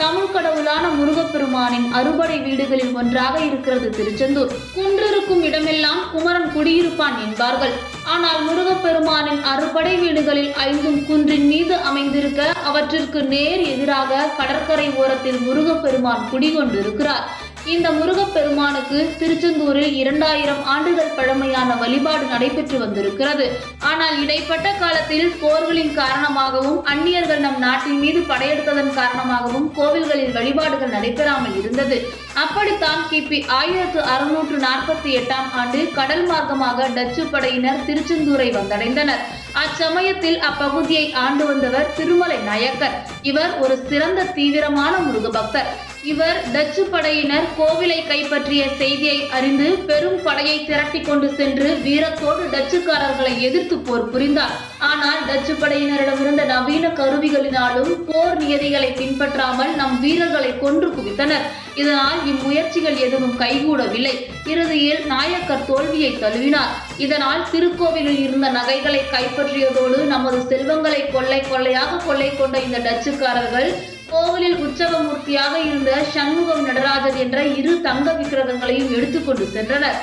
தமிழ் கடவுளான முருகப்பெருமானின் அறுபடை வீடுகளில் ஒன்றாக இருக்கிறது திருச்செந்தூர். குன்றிருக்கும் இடமெல்லாம் குமரன் குடியிருப்பான் என்பார்கள். ஆனால் முருகப்பெருமானின் அறுபடை வீடுகளில் 5ம் குன்றின் மீது அமைந்திருக்க அவற்றிற்கு நேர் எதிராக கடற்கரை ஓரத்தில் முருகப்பெருமான் குடிகொண்டிருக்கிறார். இந்த முருகப்பெருமானுக்கு திருச்செந்தூரில் 2000 ஆண்டுகள் பழமையான வழிபாடு நடைபெற்று வந்திருக்கிறது. ஆனால் இடைப்பட்ட காலத்தில் போர்களின் காரணமாகவும் அந்நியர்கள் நம் நாட்டின் மீது படையெடுத்ததன் காரணமாகவும் கோவில்களில் வழிபாடுகள் நடைபெறாமல் இருந்தது. அப்படித்தான் கிபி 1648ஆம் ஆண்டு கடல் மார்க்கமாக டச்சு படையினர் திருச்செந்தூரை வந்தடைந்தனர். அச்சமயத்தில் அப்பகுதியை ஆண்டு வந்தவர் திருமலை நாயக்கர். இவர் ஒரு சிறந்த தீவிரமான முருக பக்தர். இவர் டச்சு படையினர் கோவிலை கைப்பற்றிய செய்தியை அறிந்து பெரும் படையை திரட்டி கொண்டு சென்று வீரத்தோடு டச்சுக்காரர்களை எதிர்த்து போர் புரிந்தார். ஆனால் டச்சு படையினரிடமிருந்த நவீன கருவிகளினாலும் போர் நியதிகளை பின்பற்றாமல் நம் வீரர்களை கொன்று குவித்தனர். இதனால் இம்முயற்சிகள் எதுவும் கைகூடவில்லை. இறுதியில் நாயக்கர் தோல்வியை தழுவினார். இதனால் திருக்கோவிலில் இருந்த நகைகளை கைப்பற்றியதோடு நமது செல்வங்களை கொள்ளையாக கொள்ளை கொண்ட இந்த டச்சுக்காரர்கள் கோவிலில் உற்சவமூர்த்தியாக இருந்த சண்முகம் நடராஜர் என்ற 2 தங்க விக்கிரகங்களையும் எடுத்துக்கொண்டு சென்றனர்.